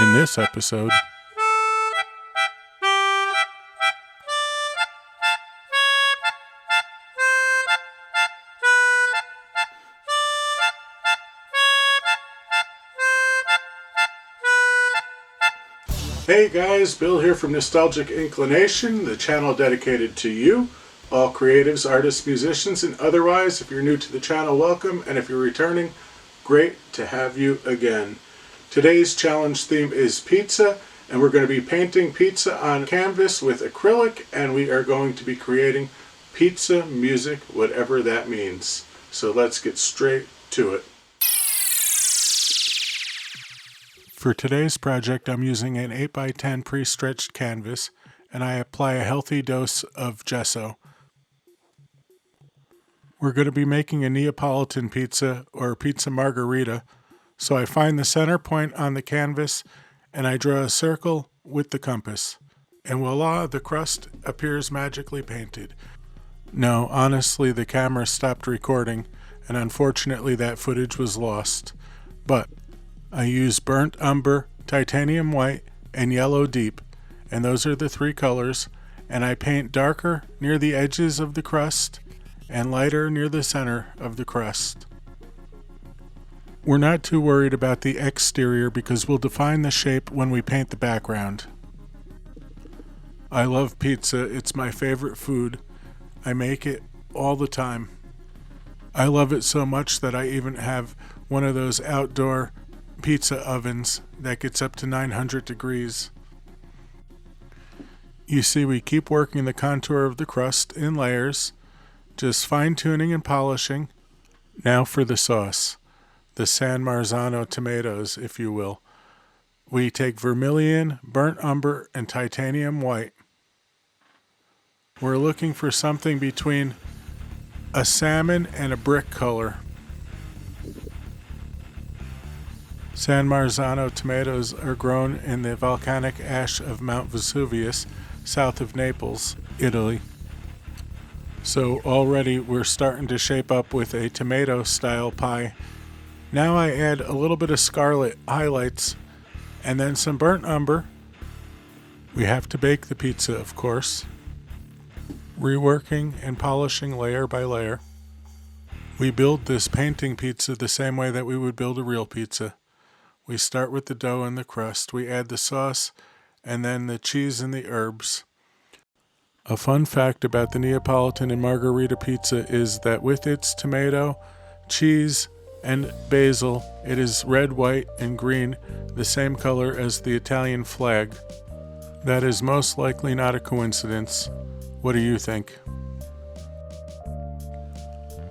In this episode, hey guys, Bill here from Nostalgic Inclination, the channel dedicated to you, all creatives, artists, musicians, and otherwise. If you're new to the channel, welcome, and if you're returning, great to have you again. Today's challenge theme is pizza, and we're going to be painting pizza on canvas with acrylic, and we are going to be creating pizza music, whatever that means. So let's get straight to it. for today's project, I'm using an 8x10 pre-stretched canvas, and I apply a healthy dose of gesso. We're going to be making a Neapolitan pizza, or pizza Margherita, so I find the center point on the canvas, and I draw a circle with the compass. And voila, the crust appears magically painted. No, honestly, the camera stopped recording, and unfortunately that footage was lost. But I use burnt umber, titanium white, and yellow deep, and those are the three colors, and I paint darker near the edges of the crust and lighter near the center of the crust. We're not too worried about the exterior because we'll define the shape when we paint the background. I love pizza. It's my favorite food. I make it all the time. I love it so much that I even have one of those outdoor pizza ovens that gets up to 900 degrees. You see, we keep working the contour of the crust in layers, just fine-tuning and polishing. Now for the sauce, the San Marzano tomatoes, if you will. We take vermilion, burnt umber, and titanium white. We're looking for something between a salmon and a brick color. San Marzano tomatoes are grown in the volcanic ash of Mount Vesuvius, south of Naples, Italy. So already we're starting to shape up with a tomato-style pie. Now I add a little bit of scarlet highlights and then some burnt umber. We have to bake the pizza, of course. Reworking and polishing layer by layer. We build this painting pizza the same way that we would build a real pizza. We start with the dough and the crust. We add the sauce and then the cheese and the herbs. A fun fact about the Neapolitan and Margherita pizza is that with its tomato, cheese, and basil, it is red, white, and green, the same color as the Italian flag. That is most likely not a coincidence. What do you think?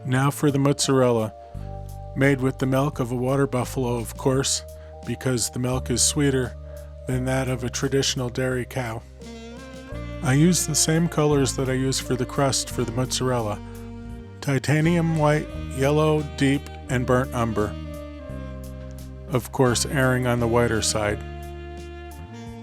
Now for the mozzarella, made with the milk of a water buffalo, of course, because the milk is sweeter than that of a traditional dairy cow. I use the same colors that I use for the crust for the mozzarella: titanium white, yellow deep, and burnt umber. Of course, erring on the whiter side.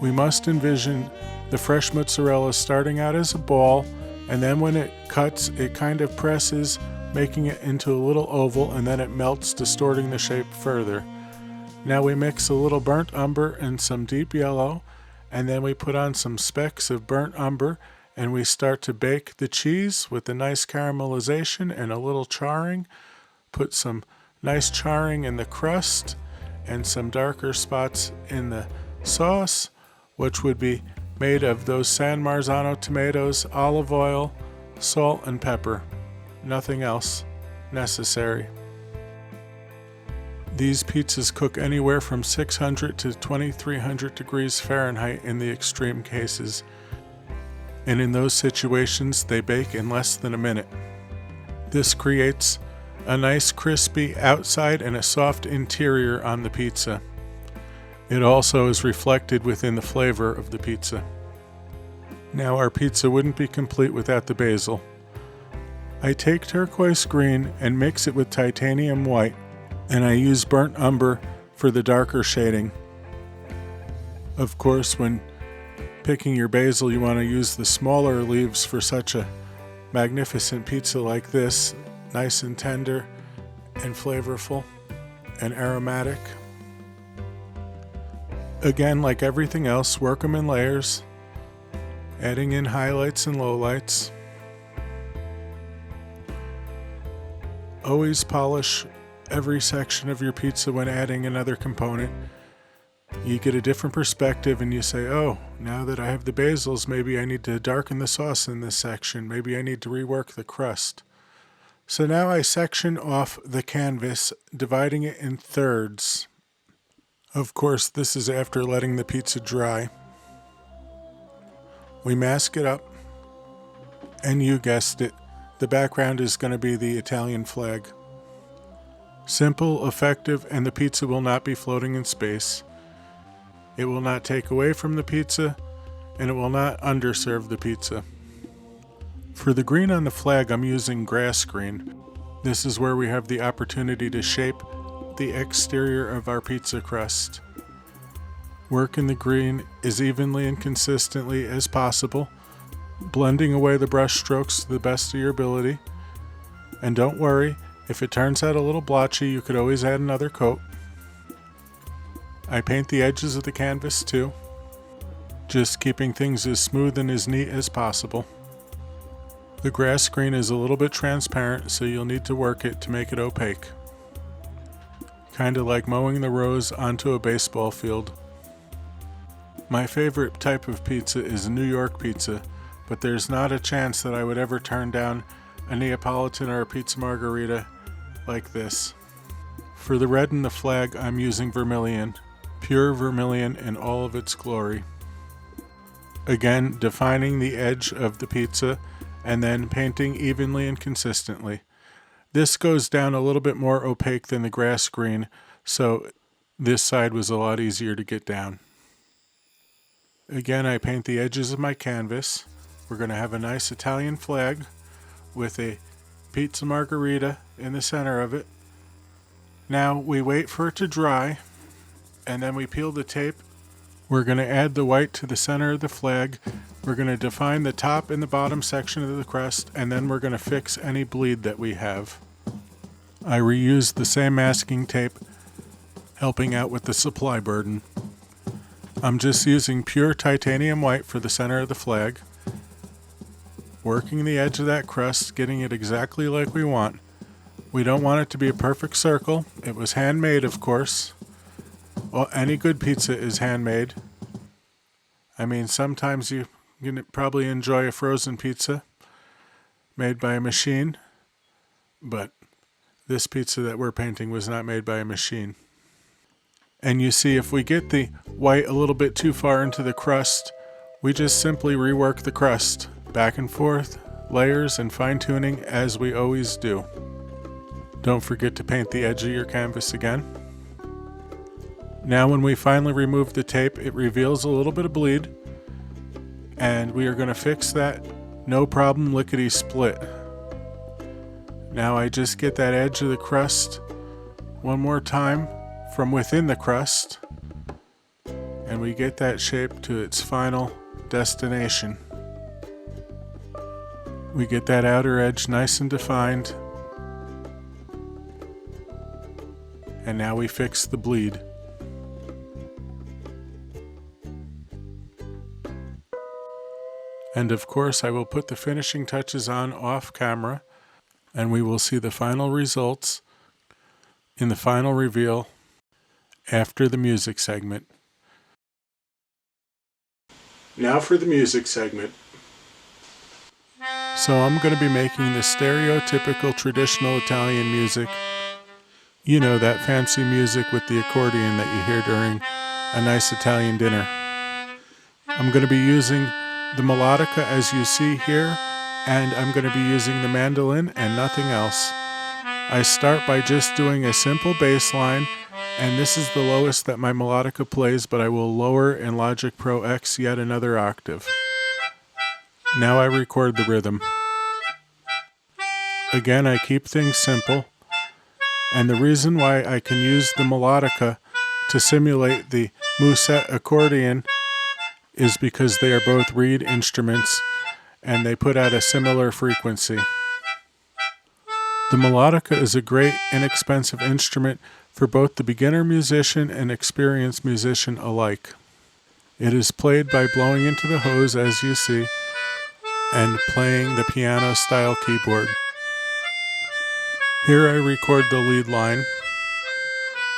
We must envision the fresh mozzarella starting out as a ball, and then when it cuts, it kind of presses, making it into a little oval, and then it melts, distorting the shape further. Now we mix a little burnt umber and some deep yellow, and then we put on some specks of burnt umber, and we start to bake the cheese with a nice caramelization and a little charring. Put some nice charring in the crust and some darker spots in the sauce, which would be made of those San Marzano tomatoes, olive oil, salt, and pepper. Nothing else necessary. These pizzas cook anywhere from 600 to 2300 degrees Fahrenheit in the extreme cases, and in those situations they bake in less than a minute. This creates a nice crispy outside and a soft interior on the pizza. It also is reflected within the flavor of the pizza. Now our pizza wouldn't be complete without the basil. I take turquoise green and mix it with titanium white, and I use burnt umber for the darker shading. Of course, when picking your basil, you want to use the smaller leaves for such a magnificent pizza like this, nice and tender and flavorful and aromatic. Again, like everything else, work them in layers, adding in highlights and lowlights. Always polish every section of your pizza when adding another component. You get a different perspective and you say, oh, now that I have the basils, maybe I need to darken the sauce in this section. Maybe I need to rework the crust. So now I section off the canvas, dividing it in thirds. Of course, this is after letting the pizza dry. We mask it up, and you guessed it, the background is going to be the Italian flag. Simple, effective, and the pizza will not be floating in space. It will not take away from the pizza, and it will not underserve the pizza. For the green on the flag, I'm using grass green. This is where we have the opportunity to shape the exterior of our pizza crust. Work in the green as evenly and consistently as possible, blending away the brush strokes to the best of your ability. And don't worry, if it turns out a little blotchy, you could always add another coat. I paint the edges of the canvas too, just keeping things as smooth and as neat as possible. The grass green is a little bit transparent, so you'll need to work it to make it opaque. Kind of like mowing the rows onto a baseball field. My favorite type of pizza is New York pizza, but there's not a chance that I would ever turn down a Neapolitan or a pizza Margherita like this. For the red in the flag, I'm using vermilion, pure vermilion in all of its glory. Again, defining the edge of the pizza and then painting evenly and consistently. This goes down a little bit more opaque than the grass green, so this side was a lot easier to get down. Again, I paint the edges of my canvas. We're going to have a nice Italian flag with a pizza Margherita in the center of it. Now we wait for it to dry, and then we peel the tape. We're going to add the white to the center of the flag. We're going to define the top and the bottom section of the crust, and then we're going to fix any bleed that we have. I reused the same masking tape, helping out with the supply burden. I'm just using pure titanium white for the center of the flag, working the edge of that crust, getting it exactly like we want. We don't want it to be a perfect circle. It was handmade, of course. Well, any good pizza is handmade. I mean, sometimes you can probably enjoy a frozen pizza made by a machine, but this pizza that we're painting was not made by a machine. And you see, if we get the white a little bit too far into the crust, we just simply rework the crust, back and forth, layers and fine-tuning as we always do. Don't forget to paint the edge of your canvas again. Now when we finally remove the tape, it reveals a little bit of bleed, and we are going to fix that no problem lickety split. Now I just get that edge of the crust one more time from within the crust, and we get that shape to its final destination. We get that outer edge nice and defined, and now we fix the bleed. And of course I will put the finishing touches on off camera, and we will see the final results in the final reveal after the music segment. Now for the music segment. So I'm going to be making the stereotypical traditional Italian music. You know, that fancy music with the accordion that you hear during a nice Italian dinner. I'm going to be using the melodica as you see here, and I'm going to be using the mandolin and nothing else. I start by just doing a simple bass line, and this is the lowest that my melodica plays, but I will lower in Logic Pro X yet another octave. Now I record the rhythm. Again, I keep things simple, and the reason why I can use the melodica to simulate the Musette accordion is because they are both reed instruments and they put out a similar frequency. The melodica is a great, inexpensive instrument for both the beginner musician and experienced musician alike. It is played by blowing into the hose, as you see, and playing the piano-style keyboard. Here I record the lead line.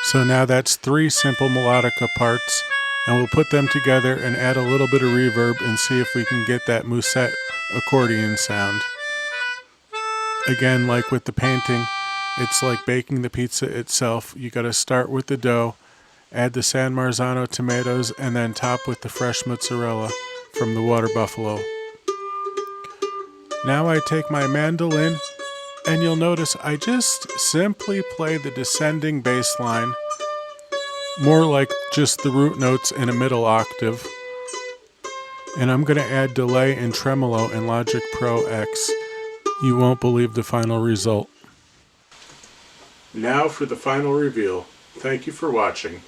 So now that's 3 simple melodica parts, and we'll put them together and add a little bit of reverb and see if we can get that musette accordion sound. Again, like with the painting, it's like baking the pizza itself. You gotta start with the dough, add the San Marzano tomatoes, and then top with the fresh mozzarella from the water buffalo. Now I take my mandolin, and you'll notice I just simply play the descending bass line, more like just the root notes in a middle octave. And I'm gonna add delay and tremolo in Logic Pro X. You won't believe the final result. Now for the final reveal. Thank you for watching.